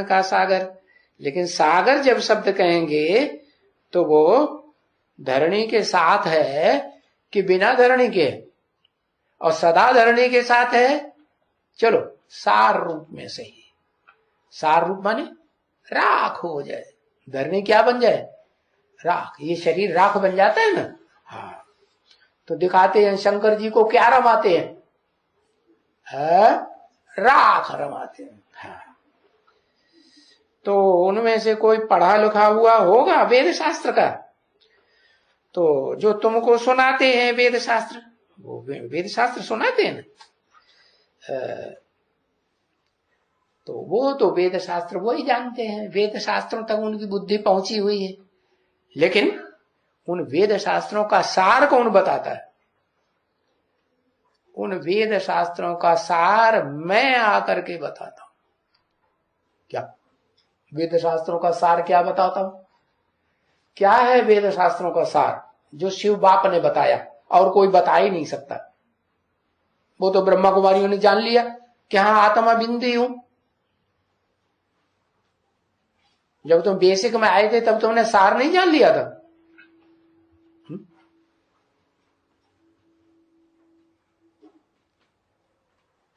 का सागर। लेकिन सागर जब शब्द कहेंगे तो वो धरणी के साथ है कि बिना धरणी के, और सदा धरणी के साथ है। चलो सार रूप में सही। सार रूप माने राख हो जाए, धरणी क्या बन जाए, राख। ये शरीर राख बन जाता है ना। हाँ, तो दिखाते हैं शंकर जी को क्या रमाते हैं, राख रमाते हैं। हाँ, तो उनमें से कोई पढ़ा लिखा हुआ होगा वेद शास्त्र का, तो जो तुमको सुनाते हैं वेद शास्त्र, वो वेद शास्त्र सुनाते हैं ना, तो वो तो वेद शास्त्र वो ही जानते हैं, वेद शास्त्रों तक उनकी बुद्धि पहुंची हुई है। लेकिन उन वेद शास्त्रों का सार कौन बताता है? उन वेद शास्त्रों का सार मैं आकर के बताता हूं। क्या वेद शास्त्रों का सार क्या बताता हूं? क्या है वेद शास्त्रों का सार? जो शिव बाप ने बताया और कोई बता ही नहीं सकता। वो तो ब्रह्मा कुमारियों ने जान लिया कि हाँ आत्मा बिंदी हूं। जब तुम बेसिक में आए थे तब तुमने सार नहीं जान लिया था।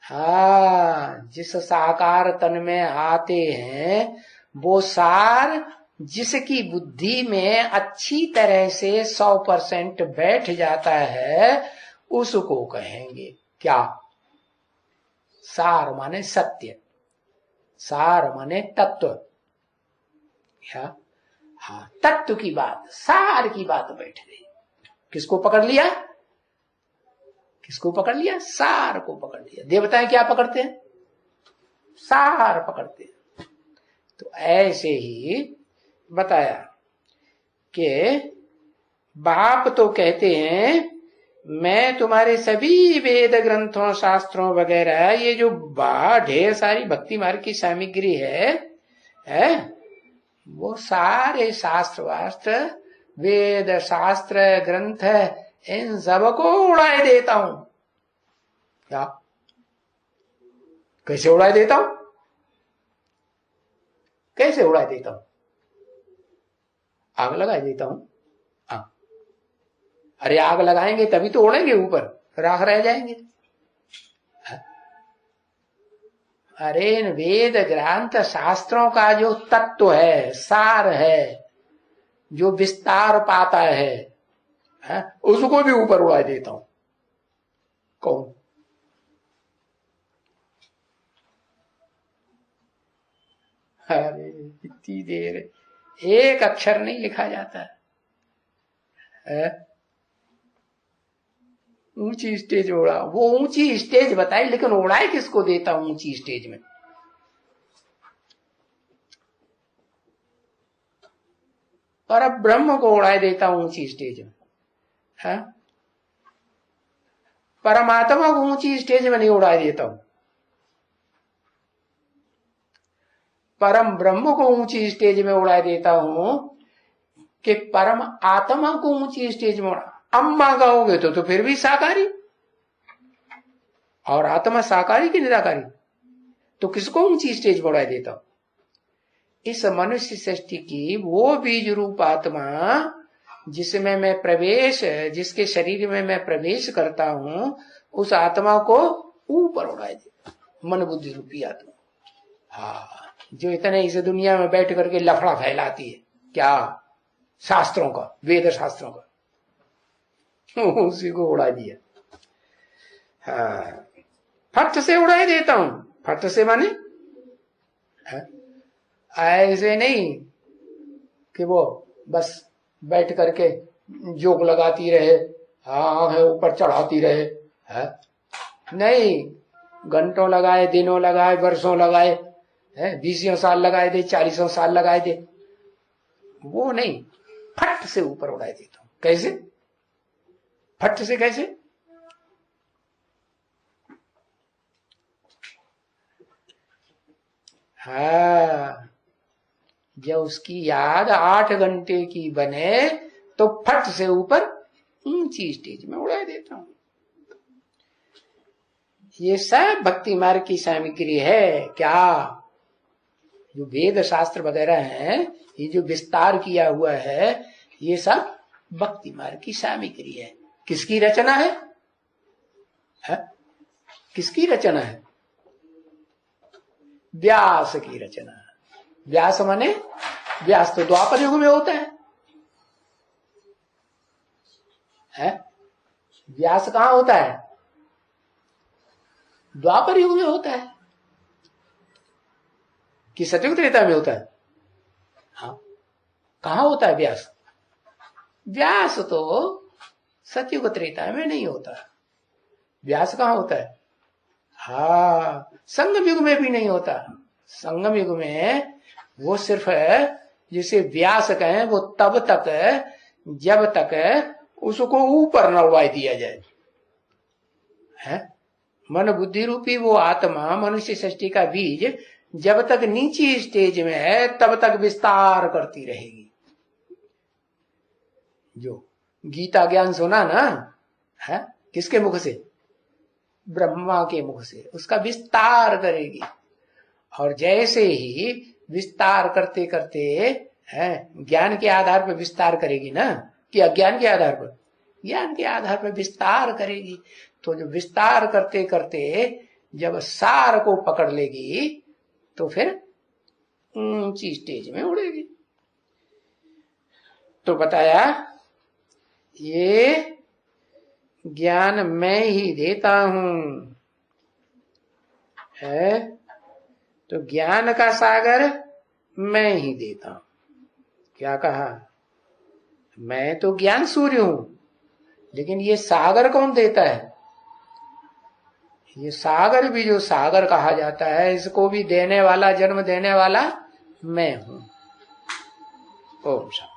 हाँ, जिस साकार तन में आते हैं वो सार जिसकी बुद्धि में अच्छी तरह से 100% बैठ जाता है उसको कहेंगे क्या? सार माने सत्य, सार माने तत्व। क्या? हाँ, तत्व की बात, सार की बात बैठ गई। किसको पकड़ लिया? किसको पकड़ लिया? सार को पकड़ लिया। देवताएं क्या पकड़ते हैं? सार पकड़ते हैं। तो ऐसे ही बताया कि बाप तो कहते हैं मैं तुम्हारे सभी वेद ग्रंथों शास्त्रों वगैरह ये जो ढेर सारी भक्ति मार्ग की सामग्री है वो सारे शास्त्र वास्त्र वेद शास्त्र ग्रंथ इन सबको उड़ाए देता हूं। क्या? कैसे उड़ाए देता हूं? कैसे उड़ाए देता हूं? आग लगा देता हूं। अरे आग लगाएंगे तभी तो उड़ेंगे, ऊपर राख रह जाएंगे। अरे वेद ग्रंथ शास्त्रों का जो तत्व है, सार है, जो विस्तार पाता है उसको भी ऊपर उड़ा देता हूं। कौन? अरे इतनी देर एक अक्षर नहीं लिखा जाता है। ऊंची स्टेज उड़ा, वो ऊंची स्टेज बताई, लेकिन उड़ाए किसको देता हूं ऊंची स्टेज में? और अब ब्रह्म को उड़ाए देता हूं ऊंची स्टेज में। है? परमात्मा को ऊंची स्टेज में नहीं उड़ाए देता हूं। परम ब्रह्म को ऊंची स्टेज में उड़ा देता हूं कि परम आत्मा को ऊंची स्टेज में उड़ा। अम्मा कहोगे तो फिर भी साकारी, और आत्मा साकारी की निराकारी, तो किसको ऊंची स्टेज में उड़ा देता हूं? इस मनुष्य सृष्टि की वो बीज रूप आत्मा जिसमें मैं प्रवेश, जिसके शरीर में मैं प्रवेश करता हूं, उस आत्मा को ऊपर उड़ा देता, मन बुद्धि रूपी आत्मा। हाँ, जो इतने इस दुनिया में बैठ करके लफड़ा फैलाती है, क्या? शास्त्रों का, वेद शास्त्रों का, उसी को उड़ा दिया। हाँ, फट से उड़ा देता हूं। फट से माने ऐसे नहीं कि वो बस बैठ करके जोक लगाती रहे, हाँ है ऊपर चढ़ाती रहे, है नहीं, घंटों लगाए, दिनों लगाए, वर्षों लगाए, 20 साल लगाए दे, 40 साल लगाए दे, वो नहीं, फट से ऊपर उड़ा देता हूं। कैसे? फट से कैसे? हाँ, जब उसकी याद 8 घंटे की बने तो फट से ऊपर ऊंची स्टेज में उड़ा देता हूं। ये सब भक्ति मार्ग की सामग्री है। क्या? जो वेद शास्त्र वगैरह हैं, ये जो विस्तार किया हुआ है, ये सब भक्ति मार्ग की सामग्री है। किसकी रचना है? किसकी रचना है? व्यास की रचना। व्यास माने, व्यास तो द्वापर युग में होता है? व्यास कहां होता है? द्वापर युग में होता है कि सतयुग त्रेता में होता है? हाँ, कहां होता है व्यास? व्यास तो सतयुग त्रेता में नहीं होता। व्यास कहां होता है? हाँ, संगम युग में भी नहीं होता। संगम युग में वो सिर्फ जिसे व्यास कहें, वो तब तक जब तक उसको ऊपर न उड़ा दिया जाए, है? मन बुद्धि रूपी वो आत्मा, मनुष्य सृष्टि का बीज, जब तक नीची स्टेज में है तब तक विस्तार करती रहेगी। जो गीता ज्ञान सुना ना, है किसके मुख से? ब्रह्मा के मुख से, उसका विस्तार करेगी। और जैसे ही विस्तार करते करते है, ज्ञान के आधार पर विस्तार करेगी ना, कि अज्ञान के आधार पर? ज्ञान के आधार पर विस्तार करेगी। तो जो विस्तार करते करते जब सार को पकड़ लेगी तो फिर ऊंची स्टेज में उड़ेगी। तो बताया ये ज्ञान मैं ही देता हूं, है? तो ज्ञान का सागर मैं ही देता हूं। क्या कहा? मैं तो ज्ञान सूर्य हूं, लेकिन ये सागर कौन देता है? ये सागर भी जो सागर कहा जाता है, इसको भी देने वाला, जन्म देने वाला मैं हूं। ओम शांति।